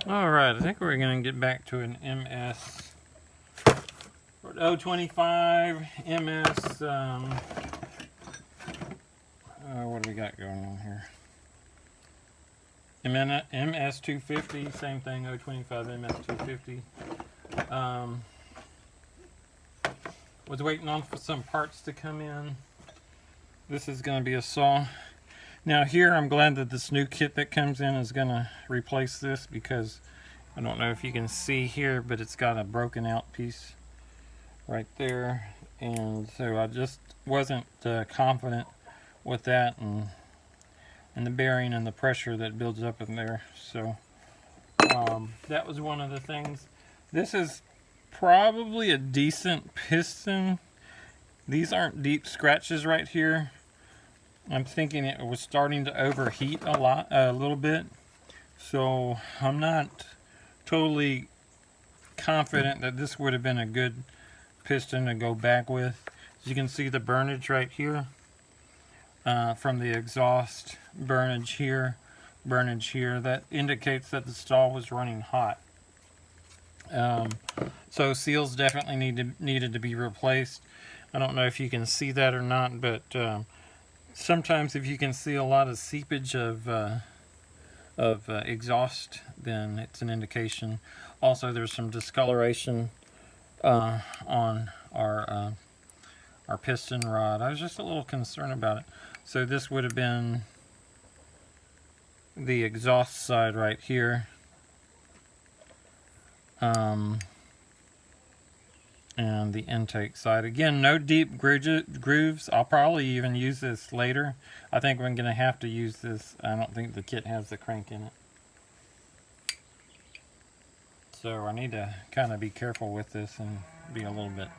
Alright, I think we're going to get back to an MS 025 MS. What do we got going on here? Ms250, same thing, 025 Ms250. Was waiting on for some parts to come in. This is going to be a saw. Now here, I'm glad that this new kit that comes in is going to replace this, because I don't know if you can see here, but it's got a broken out piece right there. And so I just wasn't confident with that and the bearing and the pressure that builds up in there. So that was one of the things. This is probably a decent piston. These aren't deep scratches right here. I'm thinking it was starting to overheat a little bit. So I'm not totally confident that this would have been a good piston to go back with. As you can see, the burnage right here from the exhaust, burnage here, that indicates that the stall was running hot. So seals definitely needed to be replaced. I don't know if you can see that or not, but sometimes if you can see a lot of seepage of exhaust, then it's an indication. Also, there's some discoloration on our piston rod. I was just a little concerned about it. So this would have been the exhaust side right here. And the intake side. Again, no deep grooves. I'll probably even use this later. I think I'm going to have to use this. I don't think the kit has the crank in it. So I need to kind of be careful with this and be a little bit...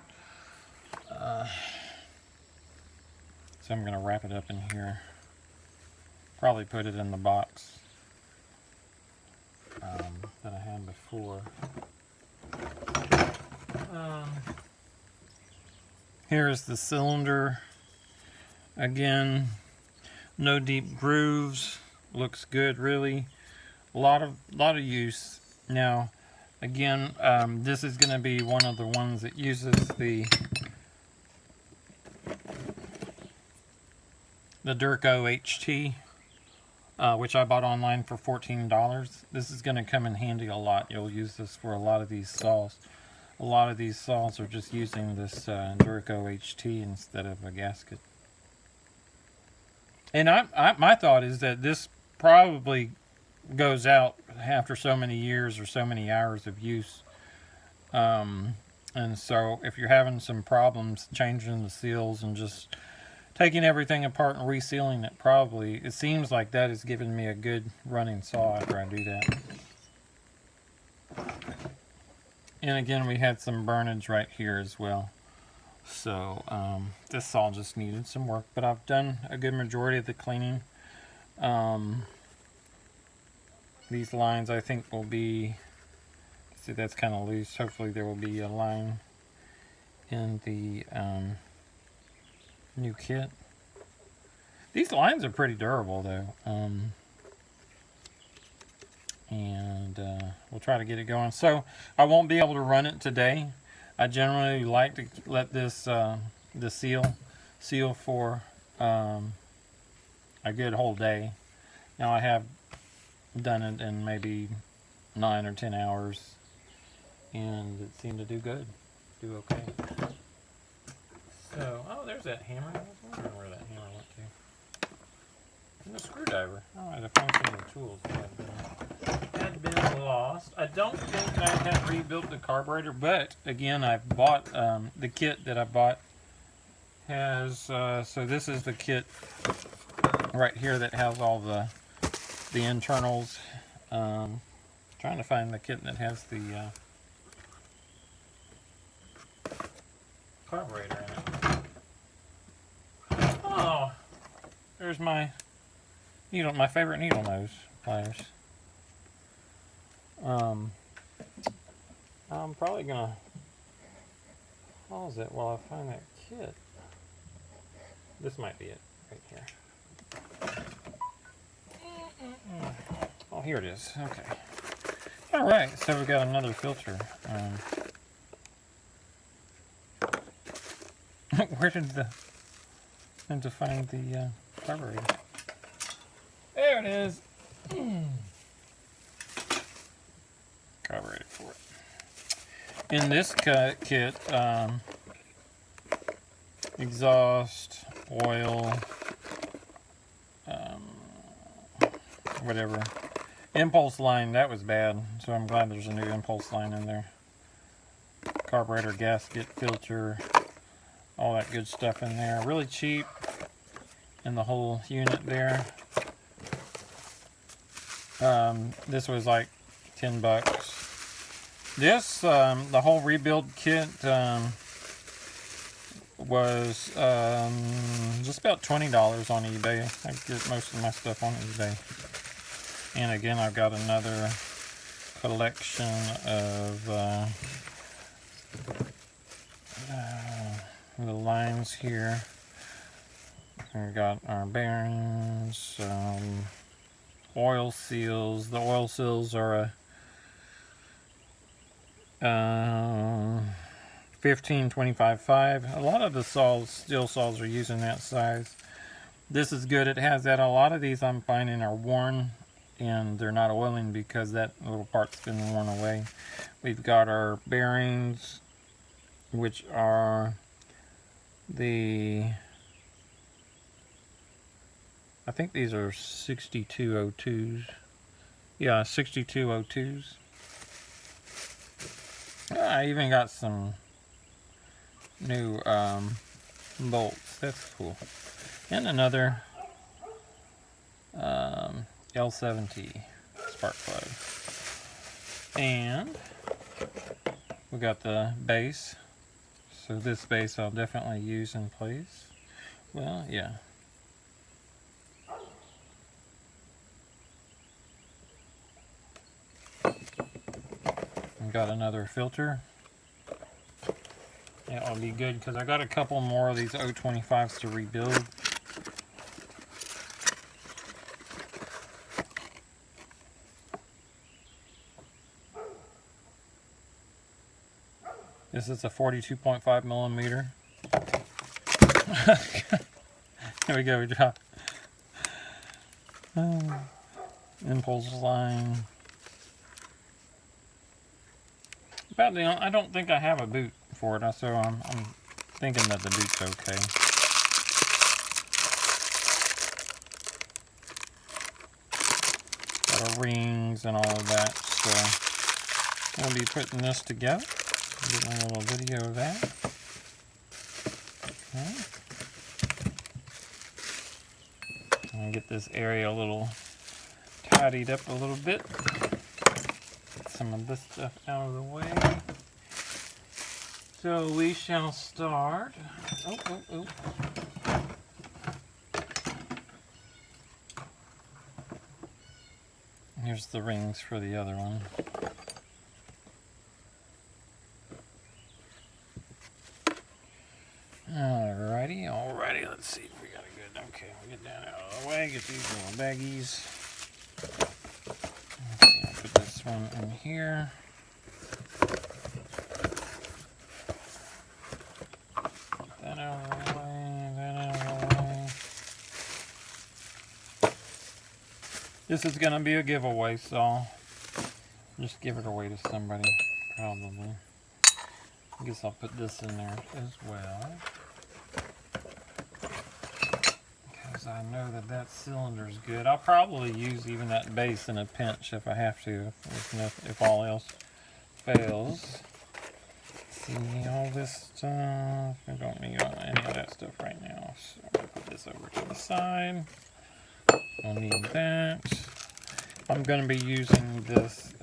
so I'm going to wrap it up in here. Probably put it in the box that I had before. Here's the cylinder. Again, no deep grooves. Looks good, really. A lot of use. Now, again, this is going to be one of the ones that uses the Durco HT, which I bought online for $14. This is going to come in handy a lot. You'll use this for a lot of these saws. A lot of these saws are just using this Durco HT instead of a gasket. And my thought is that this probably goes out after so many years or so many hours of use. And so if you're having some problems changing the seals and just taking everything apart and resealing it, it seems like that is giving me a good running saw after I do that. And again, we had some burnage right here as well. So this saw just needed some work, but I've done a good majority of the cleaning. These lines I think will be, see, that's kind of loose. Hopefully there will be a line in the new kit. These lines are pretty durable though. And we'll try to get it going. So I won't be able to run it today. I generally like to let this the seal for a good whole day. Now I have done it in maybe 9 or 10 hours, and it seemed to do okay. So, oh, there's that hammer. I was wondering where that hammer went to. And the screwdriver. Oh, I had to find some of the tools that had been lost. I don't think I have rebuilt the carburetor, but again, I've bought the kit that I bought has so this is the kit right here that has all the internals. Trying to find the kit that has the carburetor in it. Oh, there's my my favorite needle nose pliers. I'm probably gonna pause it while I find that kit. This might be it right here. Oh, here it is. Okay. Alright, so we got another filter. Where did the... I had to find the carburetor. There it is. Carburetor for it. In this kit, exhaust, oil, whatever. Impulse line, that was bad, so I'm glad there's a new impulse line in there. Carburetor, gasket, filter, all that good stuff in there. Really cheap in the whole unit there. This was like 10 bucks. This, the whole rebuild kit was just about $20 on eBay. I get most of my stuff on eBay. And again, I've got another collection of the lines here. We've got our bearings, oil seals. The oil seals are a 15, 25, 5. A lot of the saws, steel saws, are using that size. This is good. It has that. A lot of these I'm finding are worn and they're not oiling because that little part's been worn away. We've got our bearings, which are the, I think these are 6202s. Yeah, 6202s. I even got some new bolts. That's cool. And another L7T spark plug. And we got the base. So this base I'll definitely use in place. Well, yeah. Got another filter. That'll be good because I got a couple more of these 025s to rebuild. This is a 42.5 millimeter. Here we go, we dropped. Impulse line. About the, I don't think I have a boot for it, so I'm thinking that the boot's okay. Got our rings and all of that, so I'll be putting this together. Getting a little video of that. Okay. And get this area a little tidied up a little bit. Some of this stuff out of the way. So we shall start. Here's the rings for the other one. Alrighty, let's see if we got a good, okay, we'll get that out of the way, get these little baggies. I'll put this one in here. Get that out of the way, that out of the way. This is going to be a giveaway, so just give it away to somebody, probably. I guess I'll put this in there as well. Because I know that that cylinder is good. I'll probably use even that base in a pinch if I have to, if all else fails. See, all this stuff, I don't need any of that stuff right now. So I'm going to put this over to the side. I'll need that. I'm going to be using this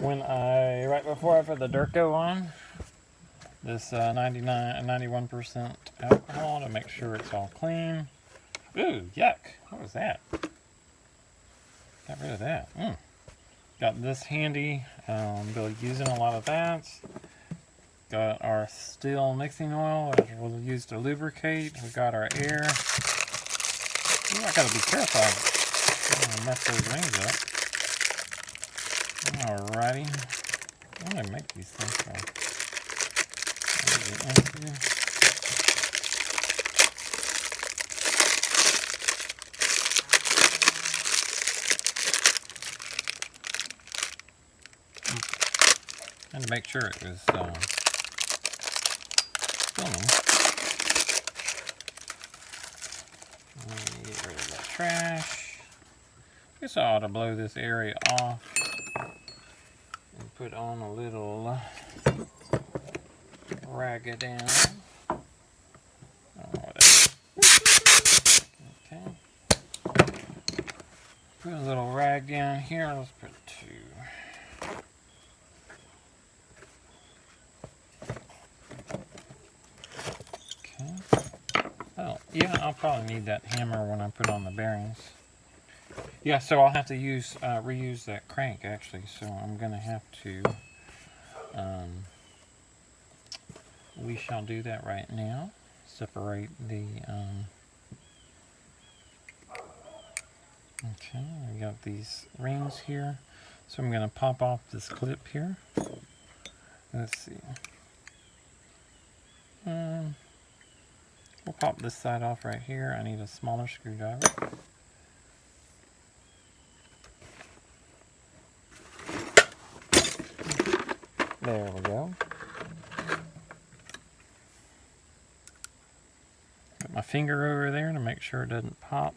right before I put the Durco on, this 91% alcohol to make sure it's all clean. Ooh, yuck. What was that? Got rid of that. Got this handy. Been using a lot of that. Got our steel mixing oil, which we'll use to lubricate. We got our air. Ooh, I gotta be careful. I don't mess those rings up. Alrighty. I'm gonna make these things so. And to make sure it was filming. Let me get rid of that trash. Guess I ought to blow this area off and put on a little ragadan. I don't know what that is. Okay. Put a little rag down here. Let's put 2. Oh, yeah, I'll probably need that hammer when I put on the bearings. Yeah, so I'll have to use reuse that crank actually. So I'm gonna have to. We shall do that right now. Separate the. Okay, I got these rings here, so I'm gonna pop off this clip here. Let's see. We'll pop this side off right here. I need a smaller screwdriver. There we go. Put my finger over there to make sure it doesn't pop.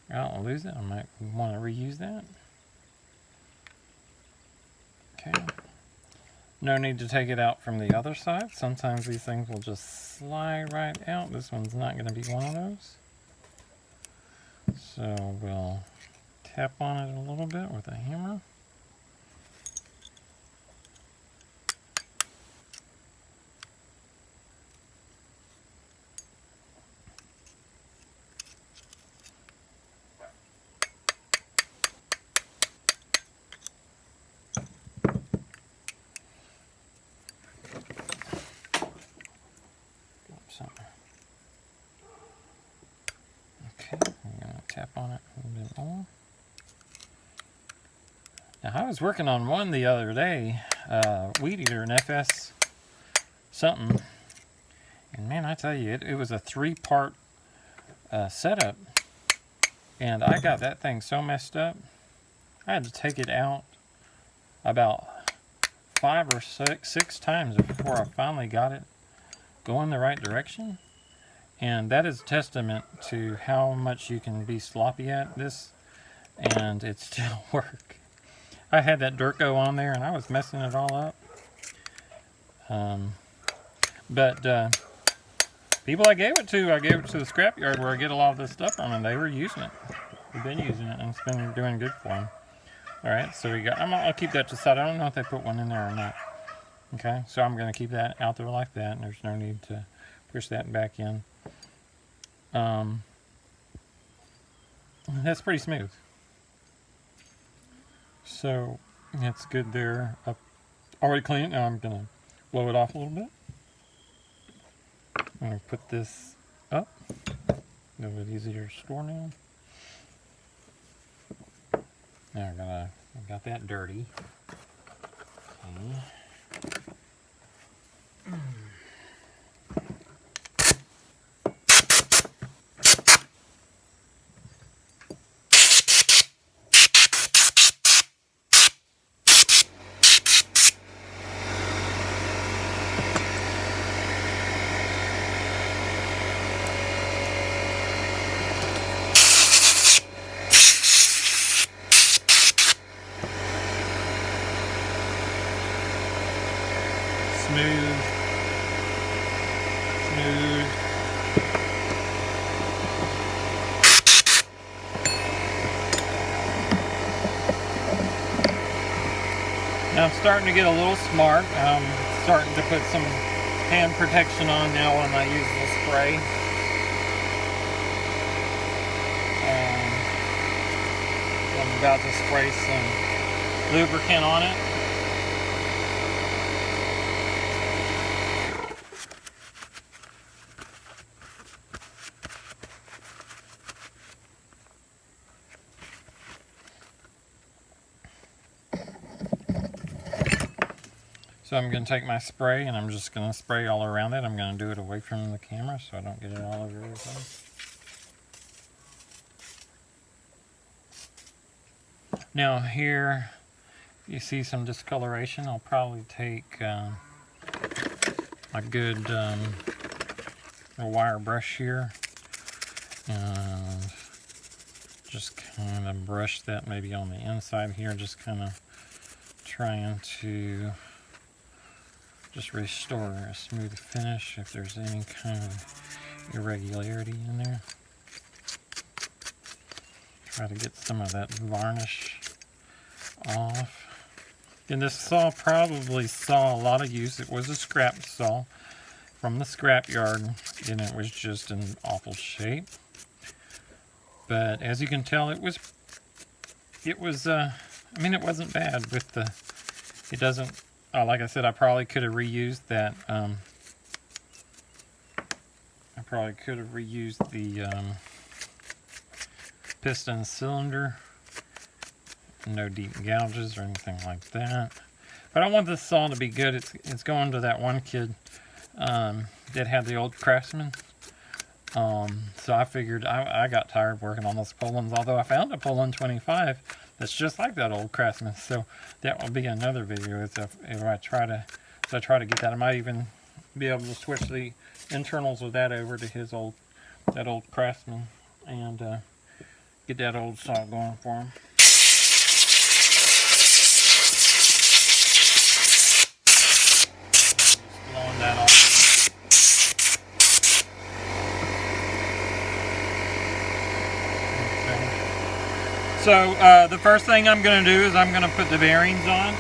I don't lose it. I might want to reuse that. Okay. No need to take it out from the other side. Sometimes these things will just slide right out. This one's not going to be one of those. So we'll tap on it a little bit with a hammer. Okay, I'm going to tap on it a little bit more. Now, I was working on one the other day, Weed Eater, an FS something, and man, I tell you, it was a 3-part setup, and I got that thing so messed up, I had to take it out about 5 or 6 times before I finally got it going the right direction. And that is a testament to how much you can be sloppy at this, and it still work. I had that Durco on there, and I was messing it all up. But people I gave it to the scrapyard where I get a lot of this stuff from, and they were using it. They've been using it, and it's been doing good for them. All right, so we got. I'll keep that to the side. I don't know if they put one in there or not. Okay, so I'm going to keep that out there like that, and there's no need to push that back in. That's pretty smooth. So it's good there. I've already cleaned it. Now I'm going to blow it off a little bit. I'm going to put this up. A little bit easier to store now. Now I got that dirty. Okay. Smooth. Now I'm starting to get a little smart. I'm starting to put some hand protection on now when I use the spray. I'm about to spray some lubricant on it. So I'm going to take my spray and I'm just going to spray all around it. I'm going to do it away from the camera so I don't get it all over everything. Now here you see some discoloration. I'll probably take a good a wire brush here and just kind of brush that maybe on the inside here, just kind of trying to just restore a smooth finish if there's any kind of irregularity in there. Try to get some of that varnish off. And this saw probably saw a lot of use. It was a scrap saw from the scrap yard, and it was just in awful shape. But as you can tell, it was I mean, it wasn't bad with the, it doesn't, like I said, I probably could have reused that, I probably could have reused the piston cylinder. No deep gouges or anything like that. But I want this saw to be good. It's going to that one kid that had the old Craftsman. So I figured I got tired working on those pull-ins, although I found a pull-in 25 that's just like that old Craftsman. So that will be another video if I try to get that. I might even be able to switch the internals of that over to his old Craftsman and get that old saw going for him. Blowing that off. So the first thing I'm going to do is I'm going to put the bearings on.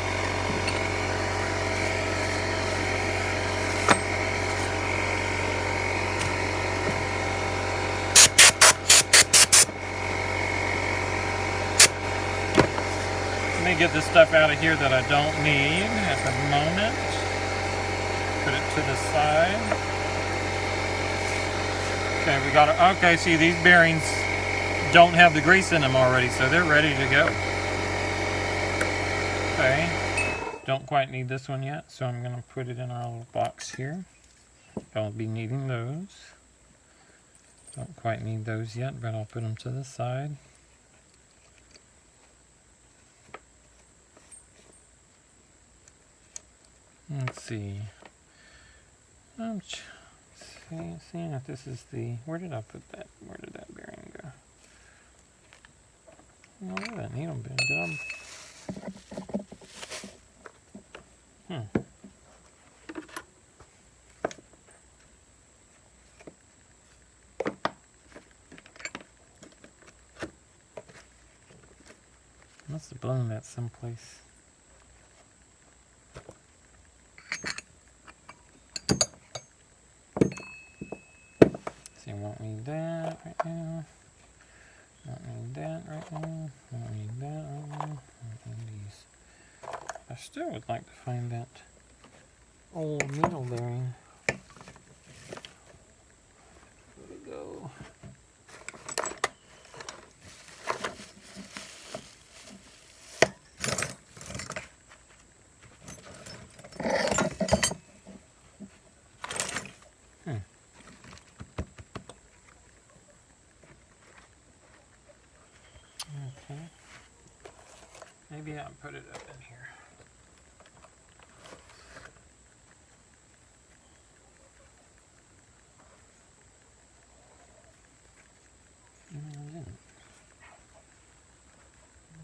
Let me get this stuff out of here that I don't need at the moment. Put it to the side. Okay, we got it. Okay, see, these bearings don't have the grease in them already, so they're ready to go. Okay, don't quite need this one yet, so I'm going to put it in our little box here. I'll be needing those. Don't quite need those yet, but I'll put them to the side. Let's see. I'm seeing if this is the, where did I put that? Where did that bearing go? Oh, where did that needle been? Must have blown that someplace. See, won't need that right now. Don't need that right now. Don't need that right now. Don't need these. I still would like to find that old needle bearing. Where'd it go? Okay. Maybe I'll put it up in here. No, I didn't.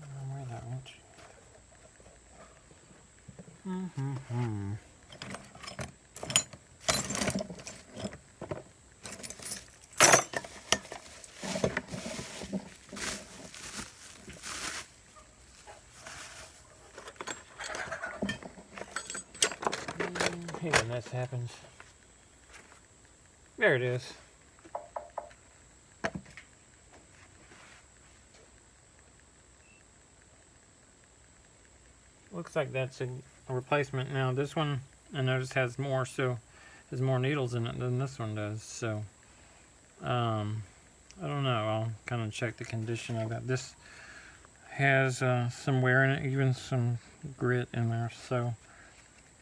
I'll wear that, won't you? Hate when this happens. There it is. Looks like that's a replacement. Now this one I noticed has more needles in it than this one does. So I don't know. I'll kind of check the condition of that. This has some wear in it, even some grit in there. So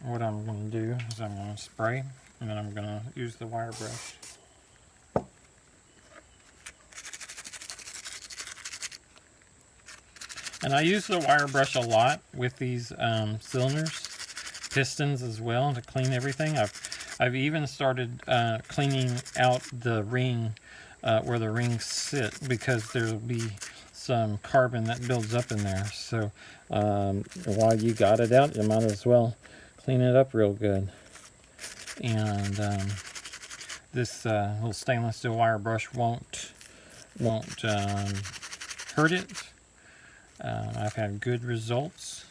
what I'm going to do is I'm going to spray, and then I'm going to use the wire brush. And I use the wire brush a lot with these cylinders, pistons as well, to clean everything. I've even started cleaning out the ring where the rings sit, because there will be some carbon that builds up in there. So while you got it out, you might as well clean it up real good. And this little stainless steel wire brush won't hurt it. I've had good results,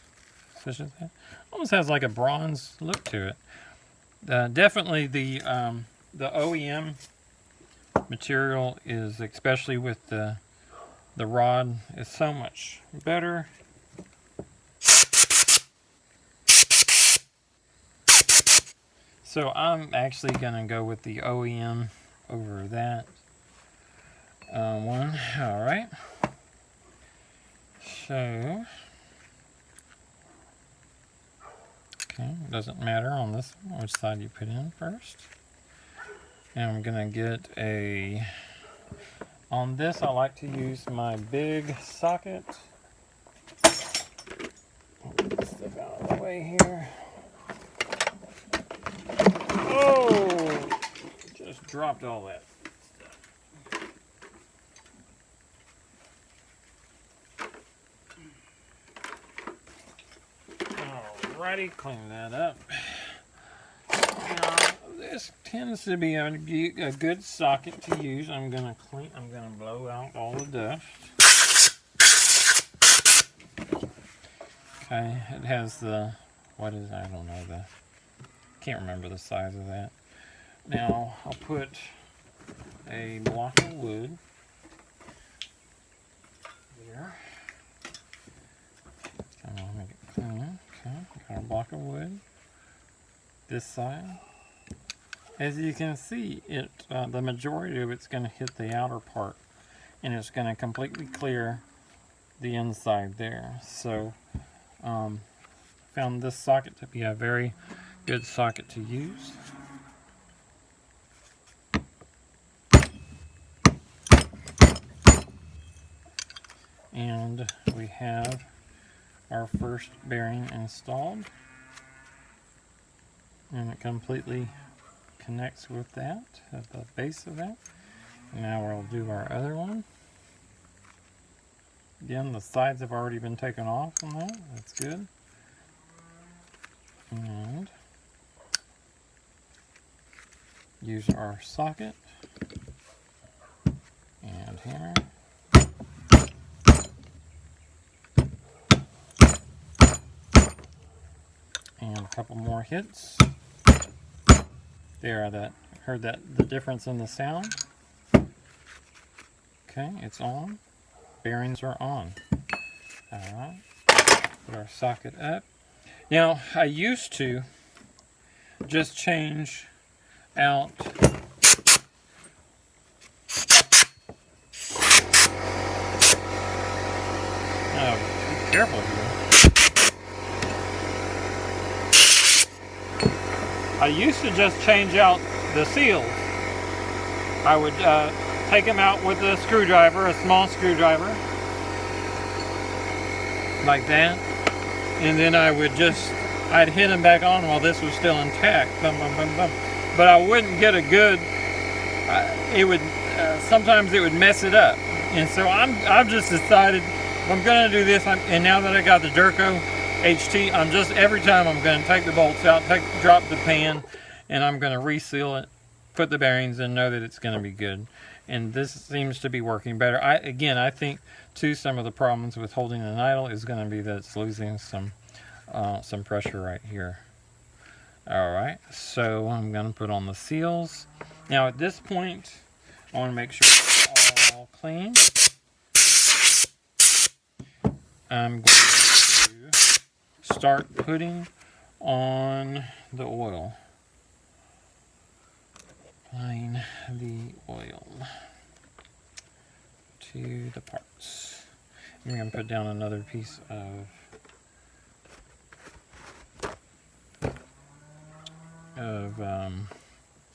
such as that. Almost has like a bronze look to it. Definitely the OEM material is, especially with the rod, is so much better. So I'm actually gonna go with the OEM over that one. All right. So, okay, it doesn't matter on this one which side you put in first. And I'm gonna get on this I like to use my big socket. Step out of the way here. Oh, just dropped all that. Alrighty, clean that up. Now, this tends to be a good socket to use. I'm gonna blow out all the dust. Okay, it has the, what is, I don't know, can't remember the size of that. Now, I'll put a block of wood there. I'm gonna make it clean. Okay, got a block of wood. This side. As you can see, the majority of it's going to hit the outer part, and it's going to completely clear the inside there. So, found this socket to be a very good socket to use. And we have our first bearing installed, and it completely connects with that at the base of that. Now we'll do our other one. Again, the sides have already been taken off on that. That's good. And use our socket and hammer. And a couple more hits. There, heard the difference in the sound. Okay, it's on. Bearings are on. Alright. Put our socket up. Now, I used to just change out be careful here. I used to just change out the seals. I would take them out with a screwdriver, a small screwdriver, like that, and then I'd hit them back on while this was still intact. Bum, bum, bum, bum. But I wouldn't get a good. Sometimes it would mess it up, and so I've just decided if I'm going to do this. And now that I got the Durco HT, every time I'm going to take the bolts out, drop the pan, and I'm going to reseal it, put the bearings in, know that it's going to be good. And this seems to be working better. I think too, some of the problems with holding an idle is going to be that it's losing some pressure right here. All right, so I'm going to put on the seals. Now at this point, I want to make sure it's all clean. I'm going to start putting on the oil. Applying the oil to the parts. I'm going to put down another piece of of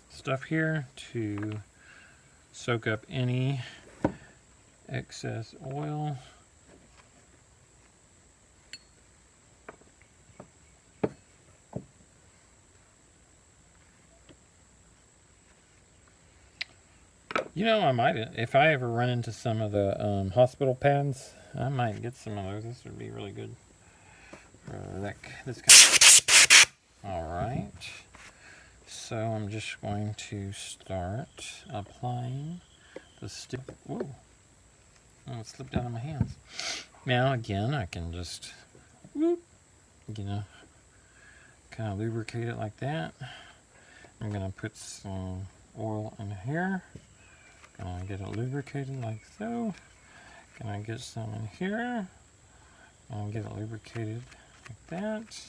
stuff here to soak up any excess oil. You know, I might, if I ever run into some of the hospital pads, I might get some of those. This would be really good for this kind of. All right. So I'm just going to start applying the stick. Whoa! Oh, it slipped out of my hands. Now again, I can just, whoop, you know, kind of lubricate it like that. I'm gonna put some oil in here. Gonna get it lubricated like so. Gonna get some in here. And get it lubricated like that.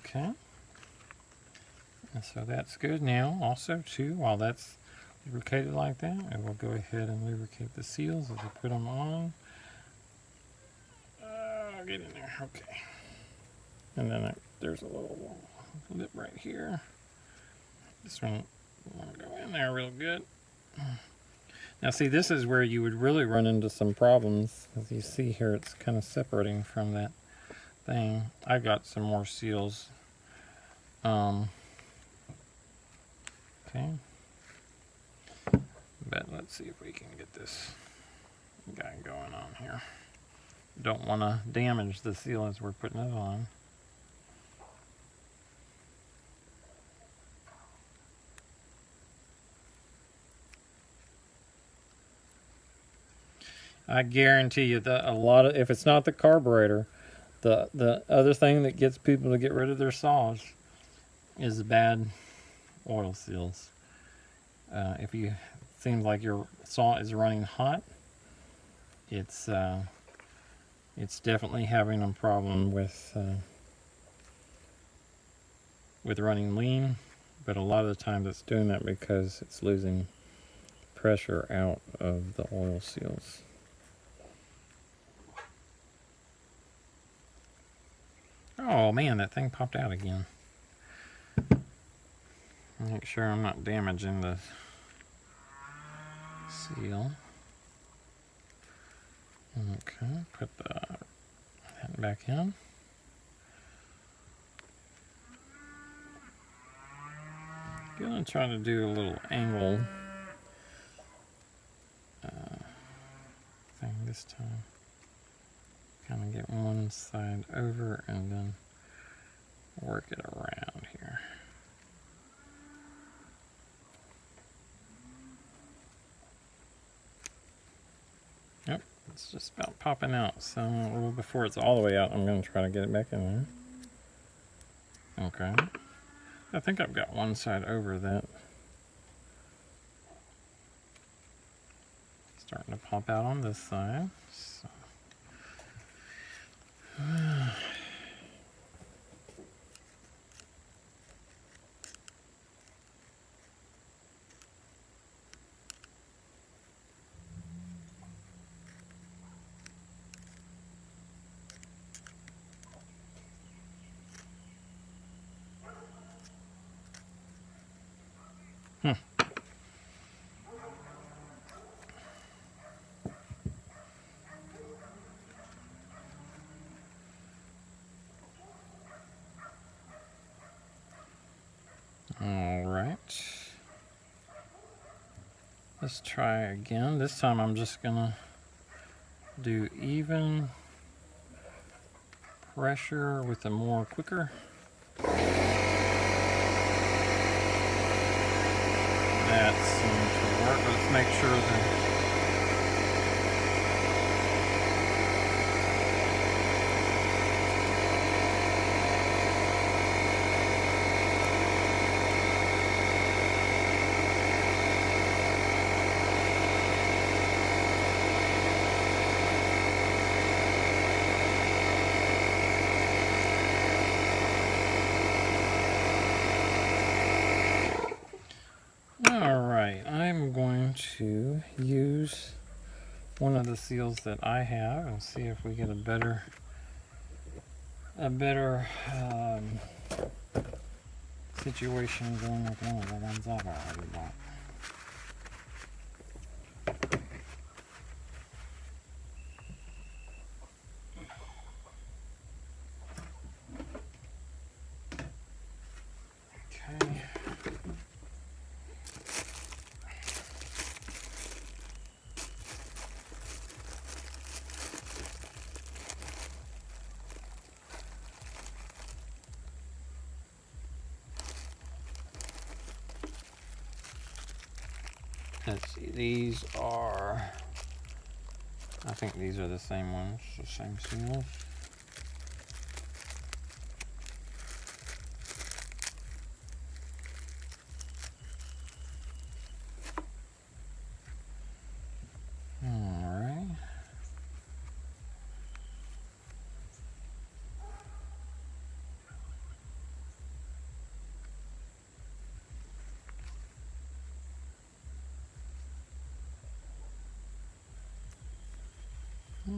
Okay. And so that's good. Now, also too, while that's lubricated like that, I will go ahead and lubricate the seals as I put them on. Get in there. Okay. And then there's a little lip right here. This one want to go in there real good. Now see, this is where you would really run into some problems. As you see here, it's kind of separating from that thing. I've got some more seals. Okay. But let's see if we can get this guy going on here. Don't want to damage the seal as we're putting it on. I guarantee you that a lot of, if it's not the carburetor, the other thing that gets people to get rid of their saws is the bad oil seals. If you seems like your saw is running hot, it's definitely having a problem with running lean. But a lot of the times it's doing that because it's losing pressure out of the oil seals. Oh man, that thing popped out again. Make sure I'm not damaging the seal. Okay, put that back in. Gonna try to do a little angle thing this time. Kind of get one side over and then work it around here. Yep, it's just about popping out. So a little before it's all the way out, I'm going to try to get it back in there. Okay. I think I've got one side over that. Starting to pop out on this side. So. All right. Let's try again. This time I'm just gonna do even pressure with a more quicker. That seems to work. Let's make sure that I'm going to use one of the seals that I have and see if we get a better situation going with one of the ones I've already bought. Okay. Let's see, these are, I think these are the same ones, the same seals. Alright.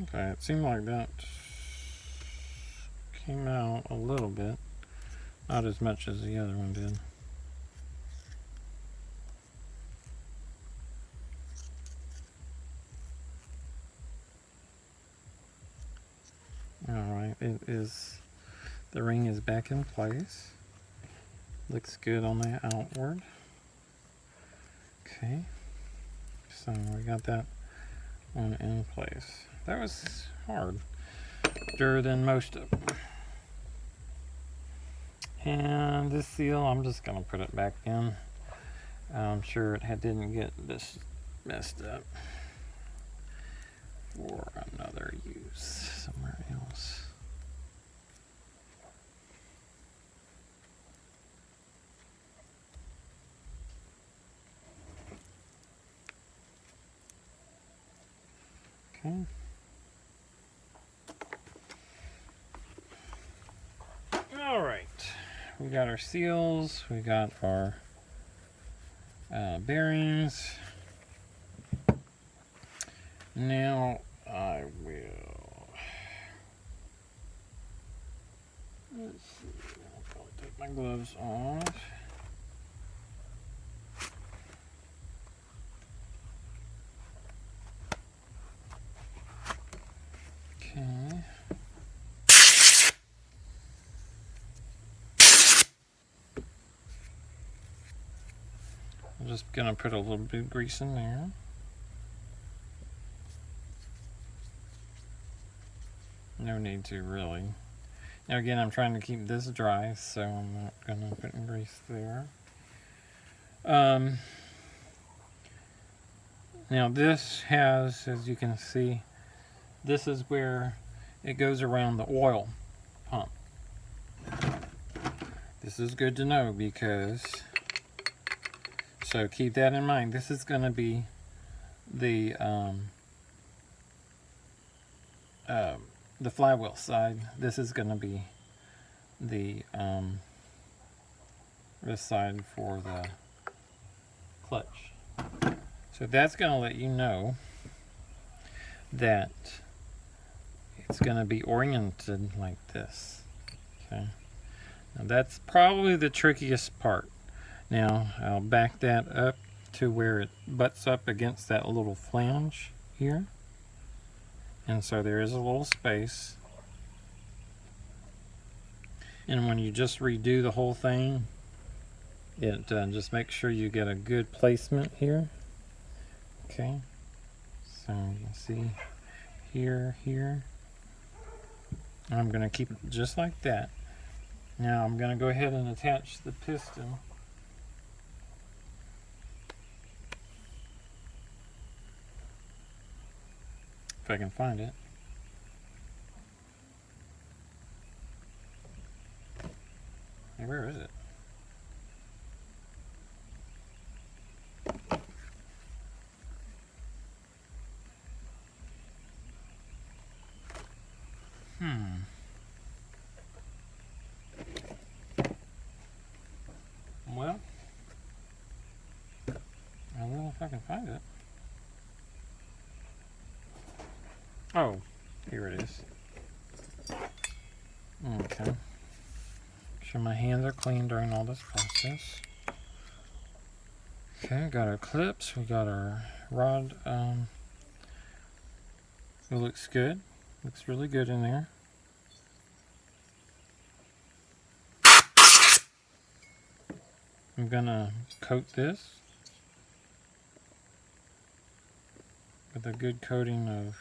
Okay, it seemed like that came out a little bit. Not as much as the other one did. Alright, it is, the ring is back in place. Looks good on the outward. Okay, so we got that one in place. That was harder than most of them. And this seal, I'm just going to put it back in. I'm sure it didn't get this messed up for another use somewhere else. Okay. All right, we got our seals, we got our bearings. Now I will, let's see, I'll probably take my gloves off. Okay. I'm just gonna put a little bit of grease in there. No need to really. Now again, I'm trying to keep this dry, so I'm not gonna put in grease there. Now this has, as you can see, this is where it goes around the oil pump. This is good to know because, so keep that in mind. This is going to be the flywheel side. This is going to be the this side for the clutch. So that's going to let you know that it's going to be oriented like this. Okay. Now that's probably the trickiest part. Now I'll back that up to where it butts up against that little flange here. And so there is a little space. And when you just redo the whole thing, it just make sure you get a good placement here. Okay. So you can see here, here. I'm going to keep it just like that. Now I'm going to go ahead and attach the piston. If I can find it. Hey, where is it? Well, I don't know if I can find it. Oh, here it is. Okay. sure my hands are clean during all this process. Okay, got our clips, we got our rod. It looks good. Looks really good in there. I'm gonna coat this with a good coating of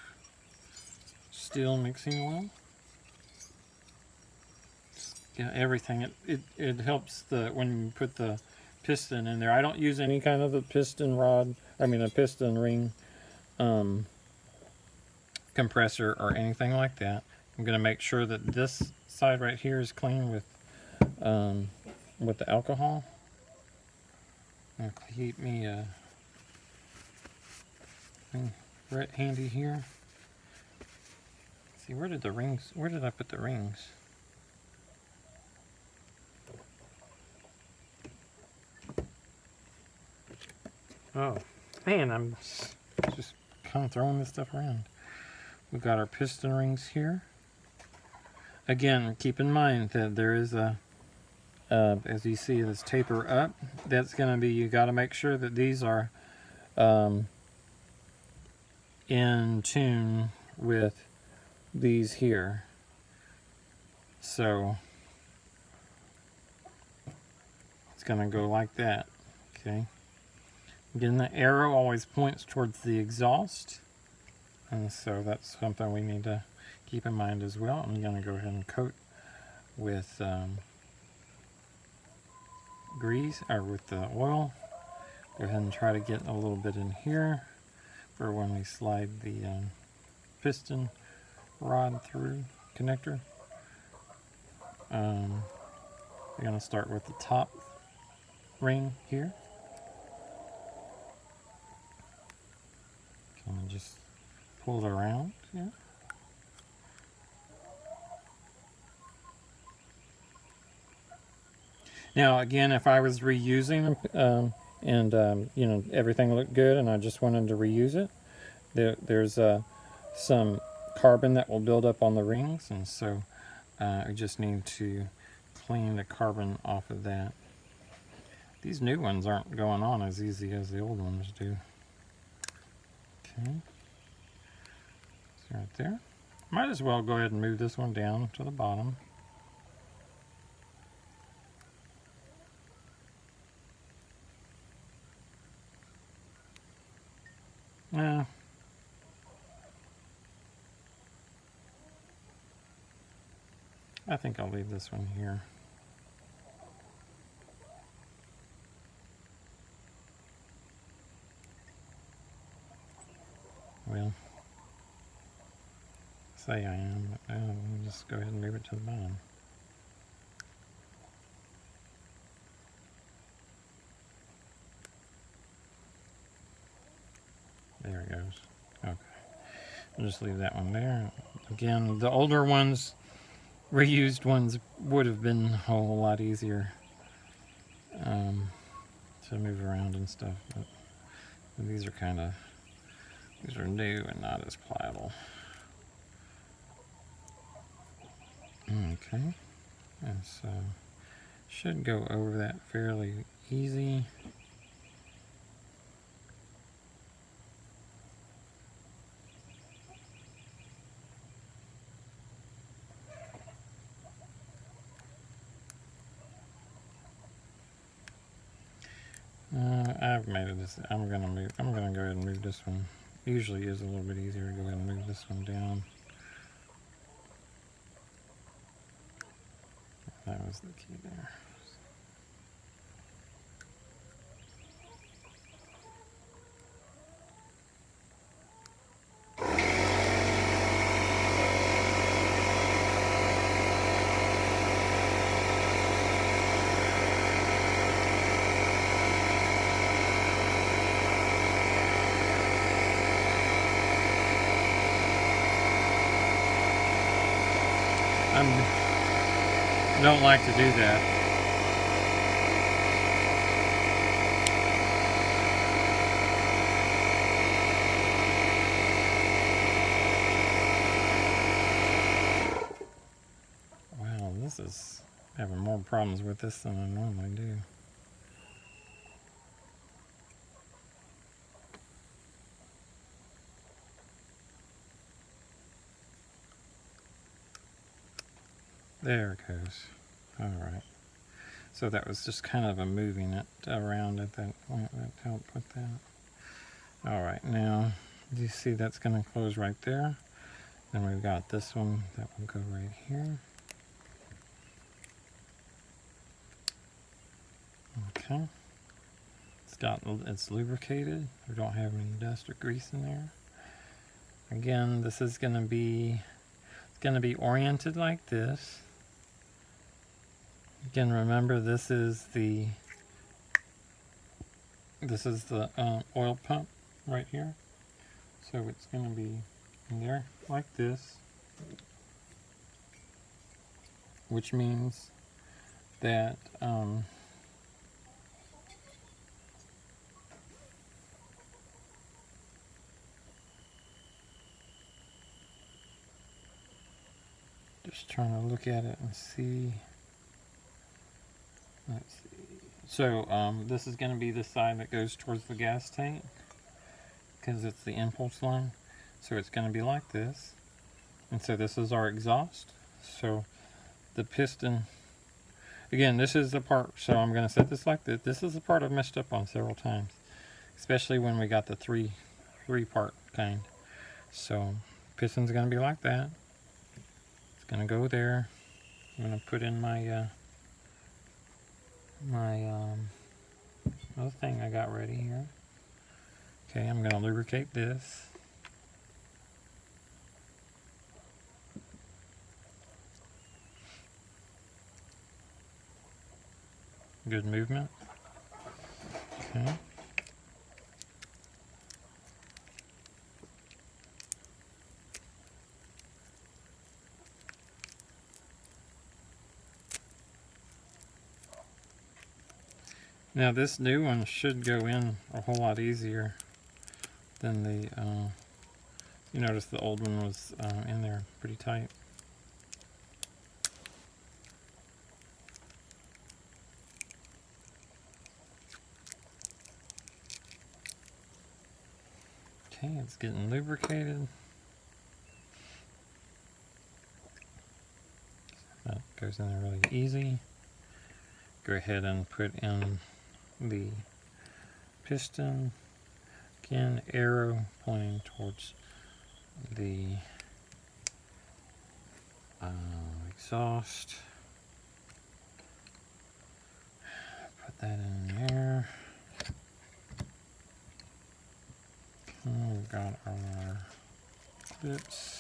steel mixing oil. Yeah, everything. It helps when you put the piston in there. I don't use any kind of a piston rod. I mean a piston ring compressor or anything like that. I'm gonna make sure that this side right here is clean with the alcohol. I'll keep me right handy here. Let's see, where did I put the rings? Oh, man, I'm just kind of throwing this stuff around. We've got our piston rings here. Again, keep in mind that there is a, as you see this taper up, that's going to be, you got to make sure that these are in tune with these here. So it's going to go like that. Okay. Again, the arrow always points towards the exhaust, and so that's something we need to keep in mind as well. I'm going to go ahead and coat with grease, or with the oil. Go ahead and try to get a little bit in here for when we slide the piston rod through connector. We're going to start with the top ring here. And just pull it around here. Now again, if I was reusing them and you know, everything looked good and I just wanted to reuse it, there's some carbon that will build up on the rings, and so I just need to clean the carbon off of that. These new ones aren't going on as easy as the old ones do. Okay, so right there. Might as well go ahead and move this one down to the bottom. Yeah. I think I'll leave this one here. Well, say I am, but let me just go ahead and move it to the bottom. There it goes. Okay. I'll just leave that one there. Again, the older ones, reused ones, would have been a whole lot easier to move around and stuff. But these are new and not as pliable. Okay. And so should go over that fairly easy. I've made it this. I'm gonna go ahead and move this one. Usually is a little bit easier to go ahead and move this one down. That was the key there. I don't like to do that. Wow, Having more problems with this than I normally do. There it goes. Alright. So that was just kind of a moving it around at that point that helped with that. Alright, now you see that's going to close right there. Then we've got this one that will go right here. Okay. It's lubricated. We don't have any dust or grease in there. Again, this is going to be oriented like this. Again, remember this is the oil pump right here. So it's going to be in there like this, which means that just trying to look at it and see. Let's see. So this is going to be the side that goes towards the gas tank because it's the impulse line. So it's going to be like this. And so this is our exhaust. So the piston, again, this is the part, so I'm going to set this like this. This is the part I've messed up on several times, especially when we got the three part kind. So piston's going to be like that. It's going to go there. I'm going to put in my other thing I got ready here. Okay, I'm going to lubricate this. Good movement. Okay. Now this new one should go in a whole lot easier than the, you notice the old one was in there pretty tight. Okay, it's getting lubricated. That goes in there really easy. Go ahead and put in the piston. Again, arrow pointing towards the exhaust. Put that in there. Okay, we've got our clips.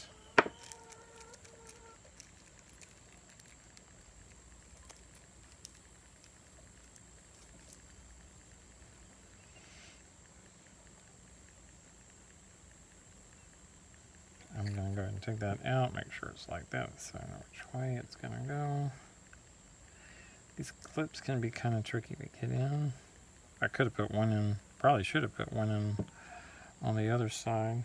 I'm going to go ahead and take that out, make sure it's like that so I know which way it's going to go. These clips can be kind of tricky to get in. I could have put one in, probably should have put one in on the other side.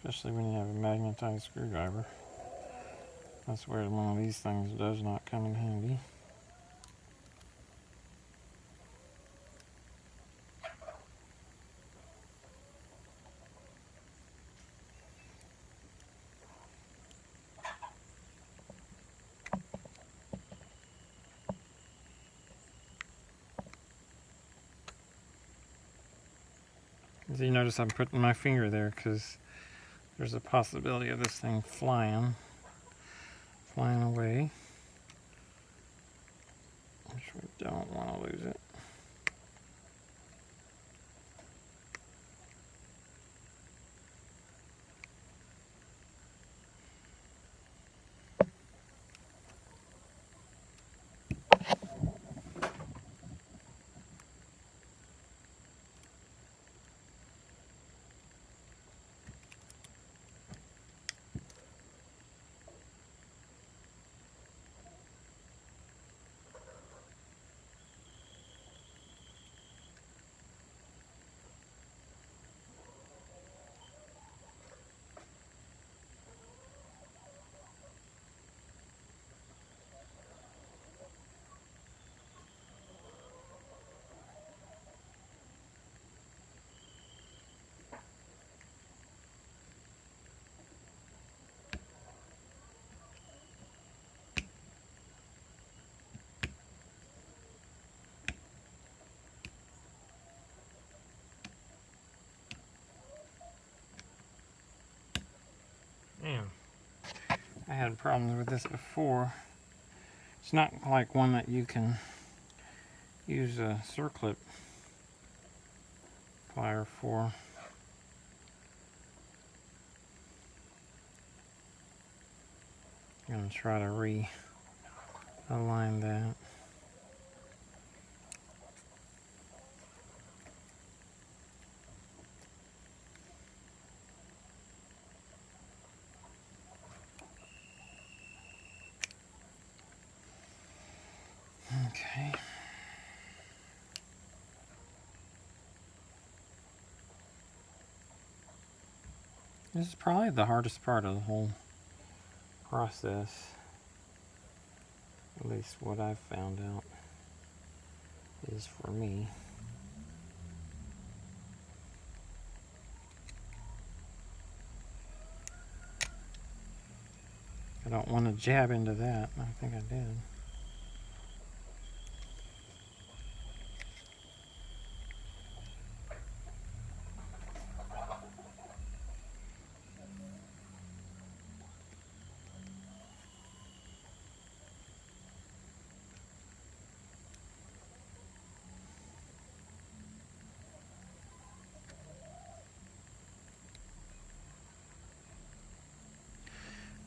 Especially when you have a magnetized screwdriver. That's where one of these things does not come in handy. As you notice, I'm putting my finger there because there's a possibility of this thing flying away, which we don't want to lose it. I had problems with this before. It's not like one that you can use a circlip plier for. I'm going to try to realign that. Okay. This is probably the hardest part of the whole process. At least what I've found out is for me. I don't want to jab into that. I think I did.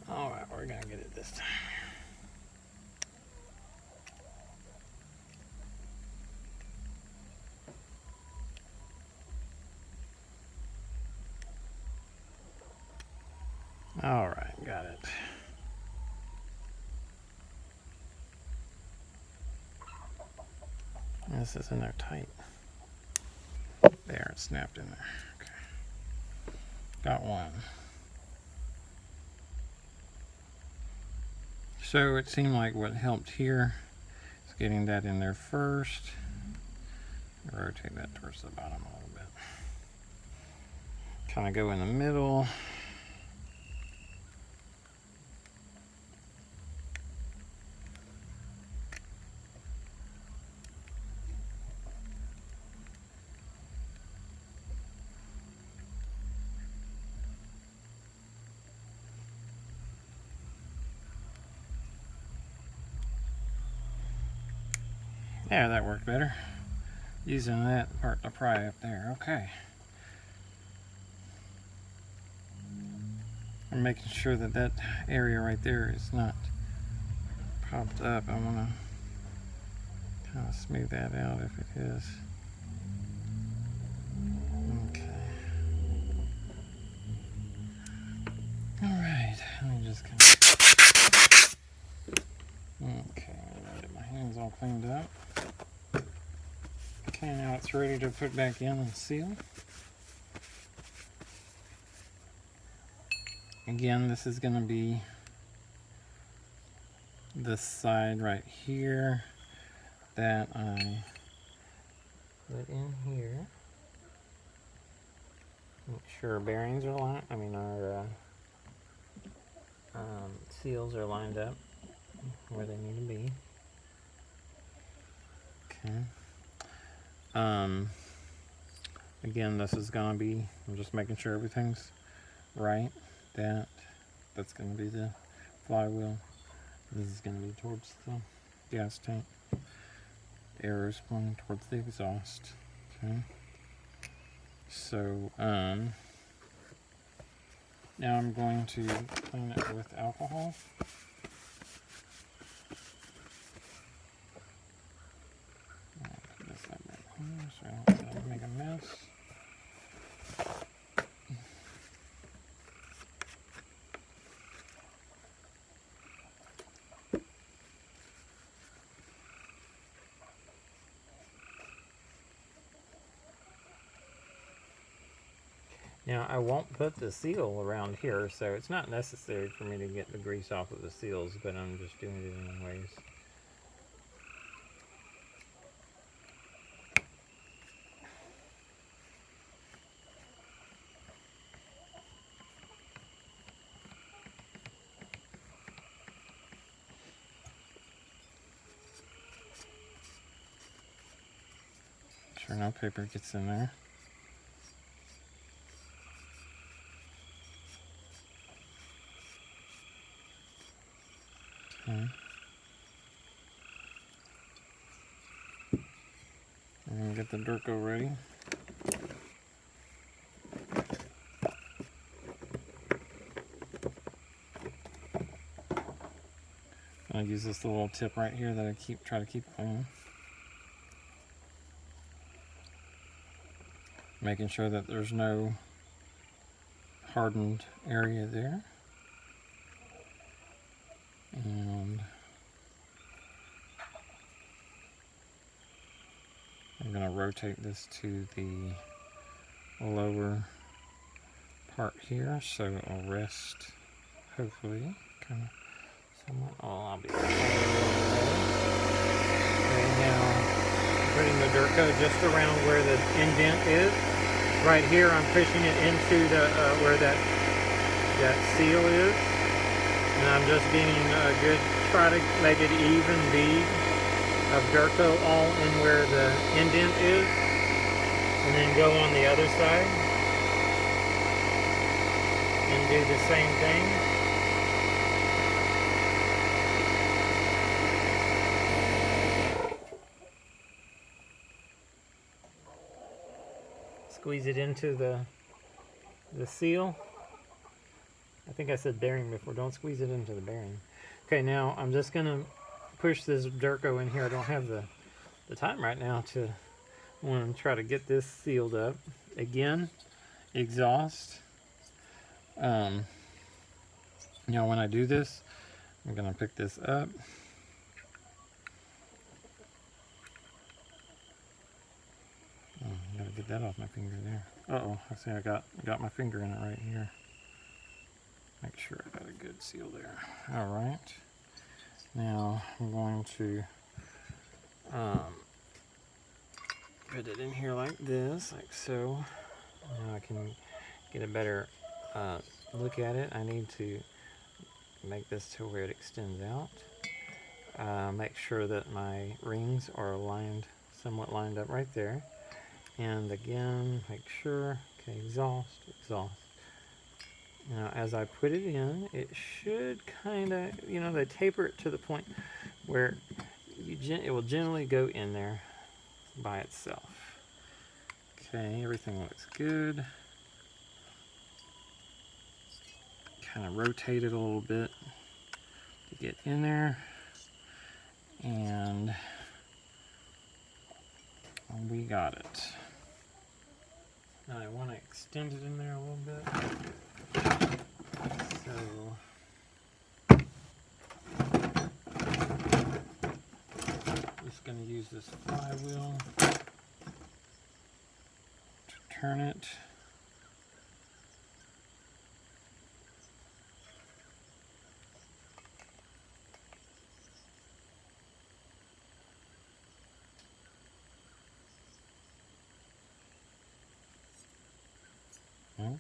Alright, we're gonna get it this time. Alright, got it. This is in there tight. There, it snapped in there. Okay. Got one. So it seemed like what helped here is getting that in there first. Rotate that towards the bottom a little bit. Kind of go in the middle. Yeah, that worked better. Using that part to pry up there. Okay. I'm making sure that that area right there is not popped up. I want to kind of smooth that out if it is. Okay. Alright, let me just kind of... Okay, I'll get my hands all cleaned up. Okay, now it's ready to put back in and seal. Again, this is going to be this side right here that I put in here. Make sure our bearings are lined, our seals are lined up where they need to be. Okay. Again, this is going to be, I'm just making sure everything's right. That's going to be the flywheel. This is going to be towards the gas tank. Arrows pointing towards the exhaust. Okay. So, now I'm going to clean it with alcohol. Put this back here so I don't make a mess. Now I won't put the seal around here, so it's not necessary for me to get the grease off of the seals, but I'm just doing it anyways. Sure, no paper gets in there. get the Durco ready. I use this little tip right here that I try to keep clean. Making sure that there's no hardened area there. And I'm going to rotate this to the lower part here so it'll rest, hopefully, kind of somewhat. Oh, I'll be okay. Now putting the Durco just around where the indent is. Right here I'm pushing it into the where that seal is, and I'm just getting a good, try to make it even bead of Durco all in where the indent is, and then go on the other side and do the same thing. Squeeze it into the seal. I think I said bearing before. Don't squeeze it into the bearing. Okay, now I'm just going to push this Durco in here. I don't have the time right now to want to try to get this sealed up. Again, exhaust. Now when I do this, I'm going to pick this up. Oh, I gotta get that off my finger there. Uh-oh, I see I got my finger in it right here. Make sure I got a good seal there. Alright. Now I'm going to put it in here like this, like so. Now I can get a better look at it. I need to make this to where it extends out. Make sure that my rings are somewhat lined up right there. And again, make sure, okay, exhaust. Now, as I put it in, it should kind of, they taper it to the point where it will generally go in there by itself. Okay, everything looks good. Kind of rotate it a little bit to get in there. And we got it. Now I want to extend it in there a little bit. So just going to use this flywheel to turn it. No?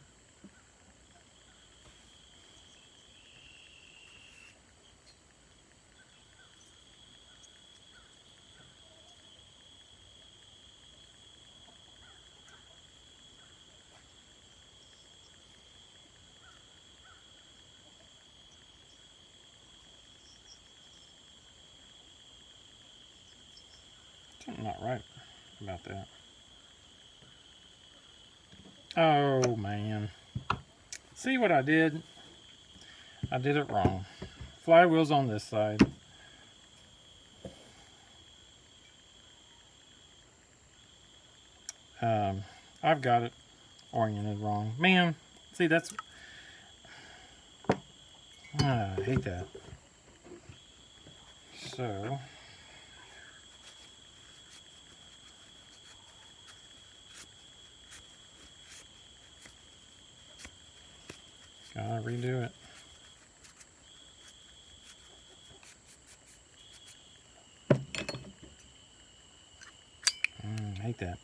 Something not right about that. Oh man. See what I did? I did it wrong. Flywheel's on this side. I've got it oriented wrong. Man, see that's... I hate that. So... gotta redo it. Hate that.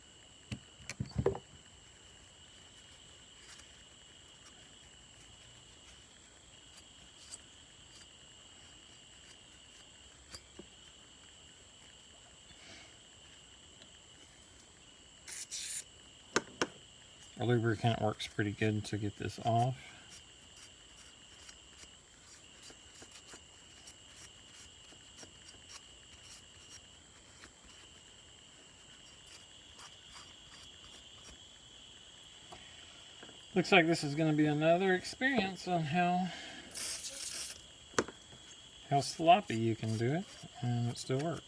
A lubricant works pretty good to get this off. Looks like this is going to be another experience on how sloppy you can do it and it still work.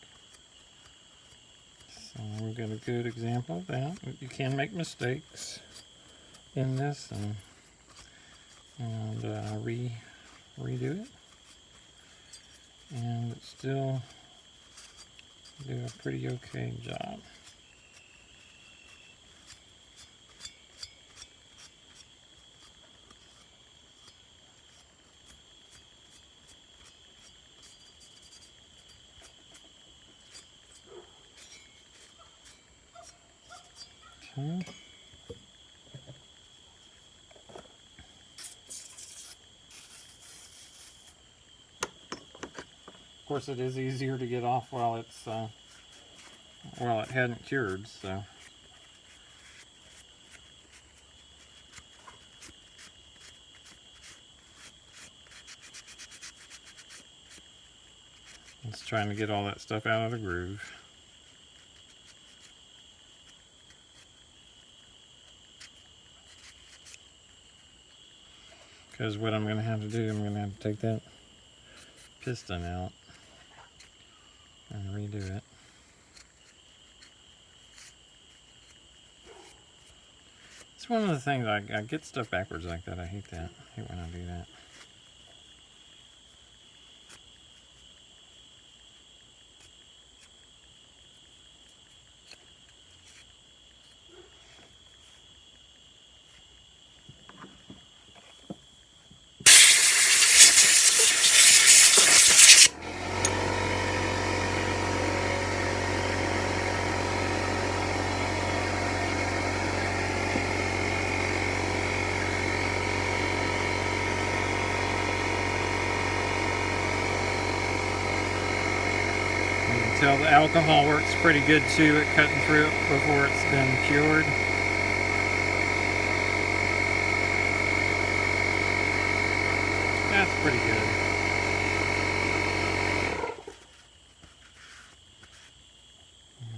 So we've got a good example of that. You can make mistakes in this and redo it, and it still do a pretty okay job. Okay. Of course, it is easier to get off while it's while it hadn't cured, so. It's trying to get all that stuff out of the groove. Because what I'm going to have to do, I'm going to have to take that piston out and redo it. It's one of the things, I get stuff backwards like that. I hate that. I hate when I do that. Tell the alcohol works pretty good too at cutting through it before it's been cured. That's pretty good.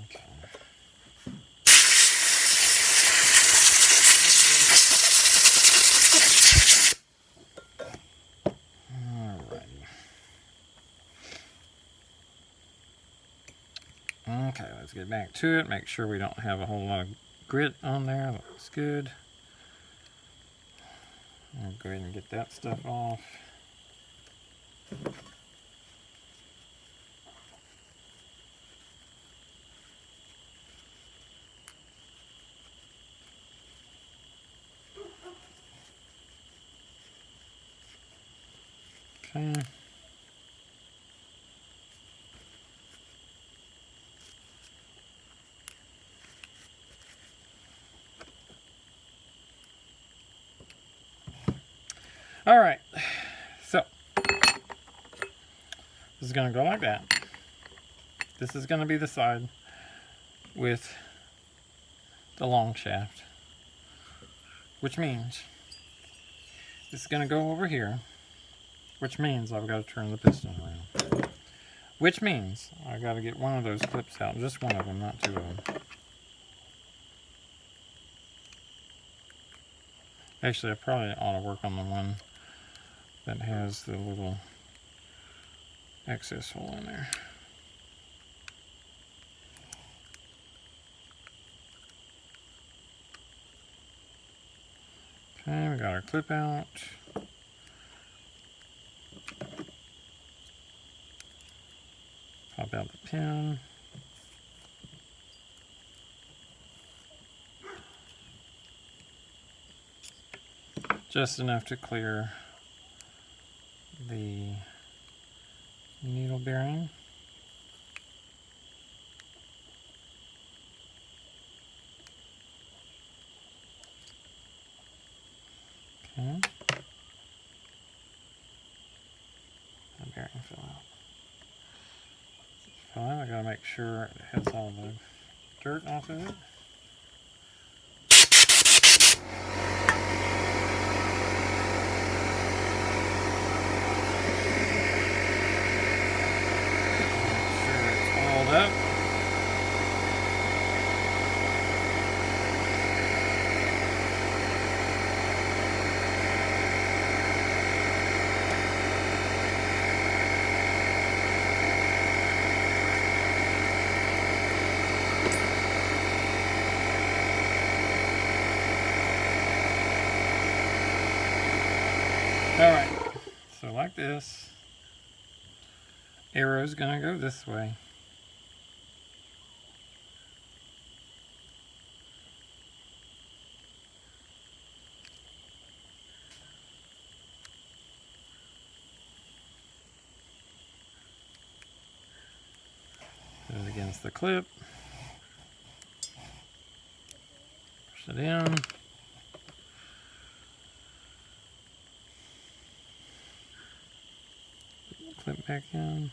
Okay. Okay, let's get back to it. Make sure we don't have a whole lot of grit on there. That looks good. I'll go ahead and get that stuff off. Okay. All right, so this is going to go like that. This is going to be the side with the long shaft, which means this is going to go over here, which means I've got to turn the piston around, which means I've got to get one of those clips out, just one of them, not two of them. Actually, I probably ought to work on the one that has the little excess hole in there. Okay, we got our clip out. Pop out the pin. Just enough to clear the needle bearing. Okay. The bearing fell out. Fine, I gotta make sure it has all the dirt off of it. Up. this. Arrow's gonna go this way. Put it against the clip. Push it in. Clip back in.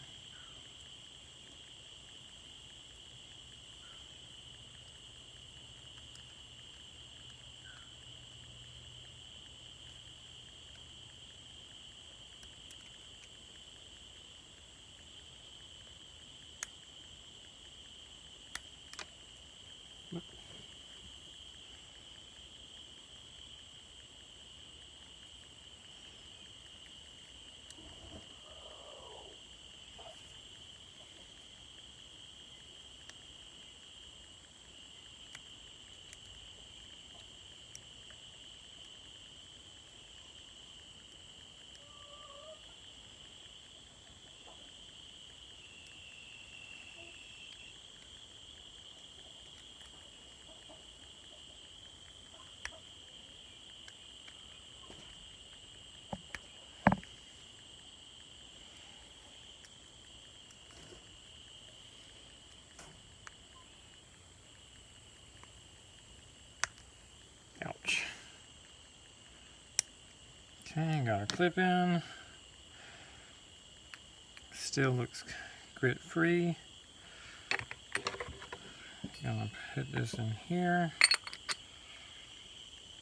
Ouch. Okay, got our clip in. Still looks grit free. Gonna put this in here.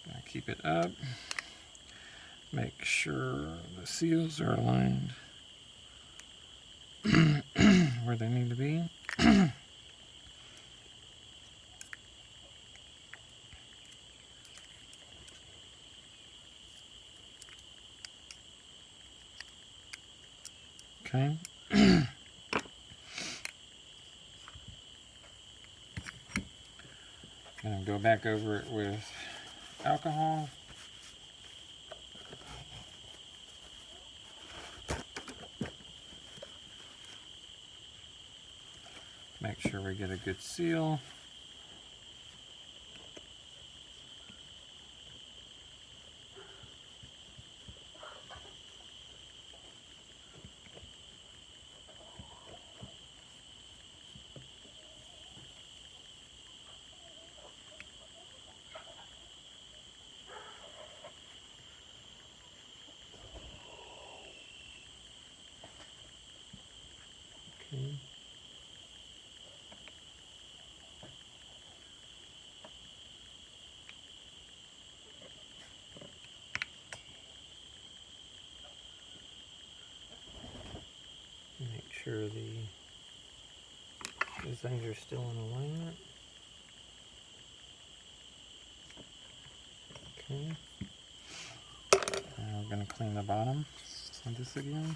Gonna keep it up. Make sure the seals are aligned where they need to be. Okay. Gonna go back over it with alcohol. Make sure we get a good seal. Okay. Make sure these things are still in alignment. Okay. Now we're going to clean the bottom of this again.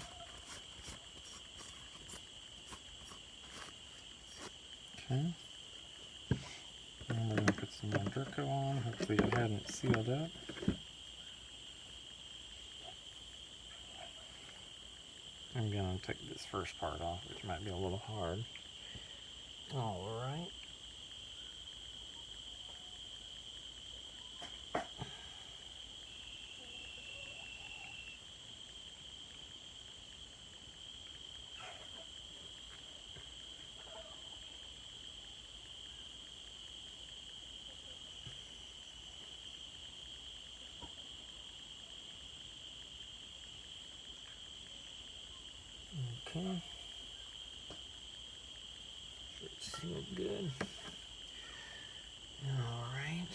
Okay. And we're going to put some more Durco on. Hopefully it hadn't sealed up. I'm going to take this first part off, which might be a little hard. Alright. Okay. It's sealed good. Alright.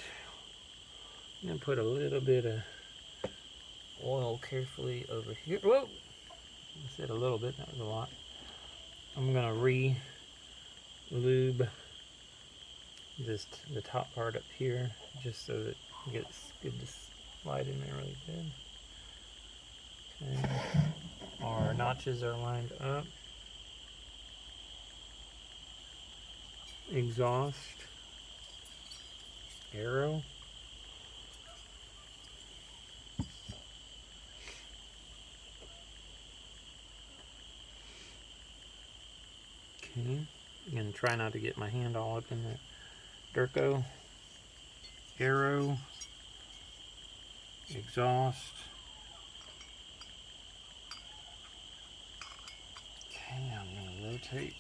I'm going to put a little bit of oil carefully over here. Whoa! I said a little bit, that was a lot. I'm going to re-lube just the top part up here, just so that it gets good to slide in there really good. Okay. Our notches are lined up. Exhaust, arrow. Okay, again, try not to get my hand all up in the Durco. Arrow, exhaust. Okay, I'm going to rotate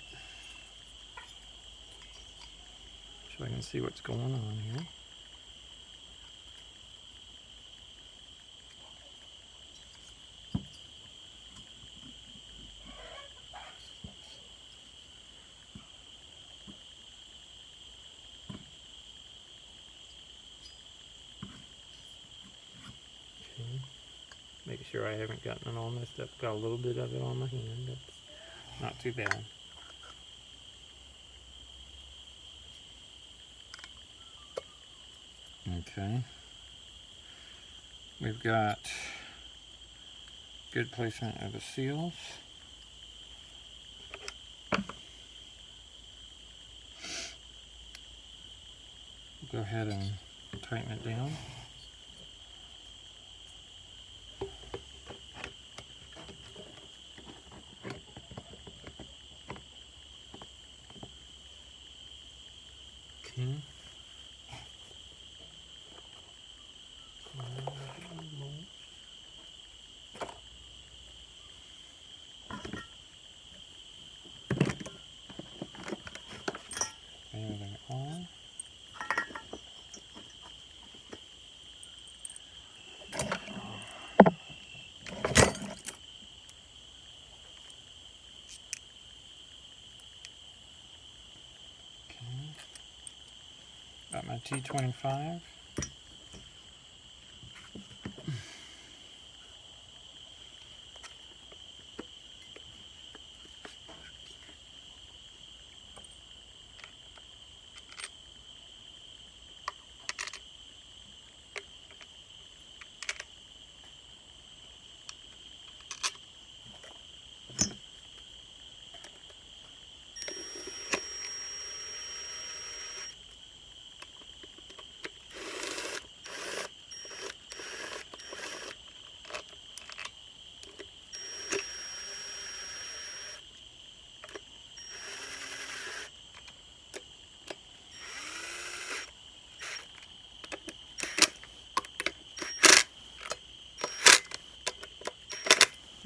so I can see what's going on here. Make sure I haven't gotten it all messed up. Got a little bit of it on my hand. That's not too bad. Okay. We've got good placement of the seals. Go ahead and tighten it down. Okay. There they are. Got my T25.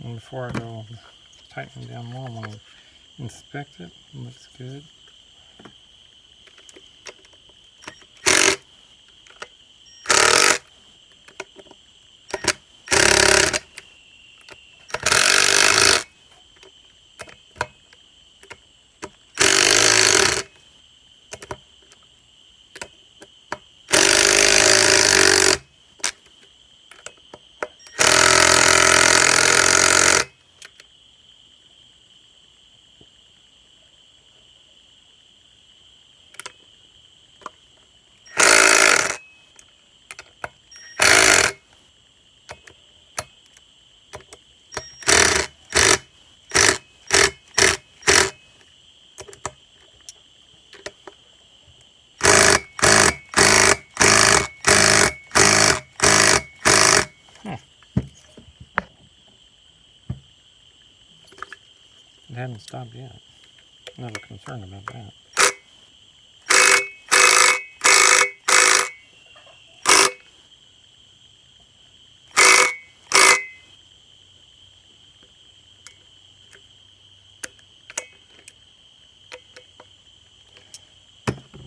And before I go tightening down more, I'm going to inspect it. It looks good. It hadn't stopped yet. Not a concern about that.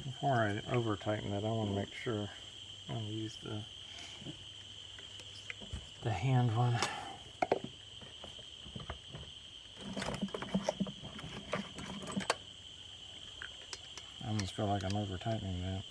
Before I over tighten it, I want to make sure I'll use the hand one. I almost feel like I'm over tightening that.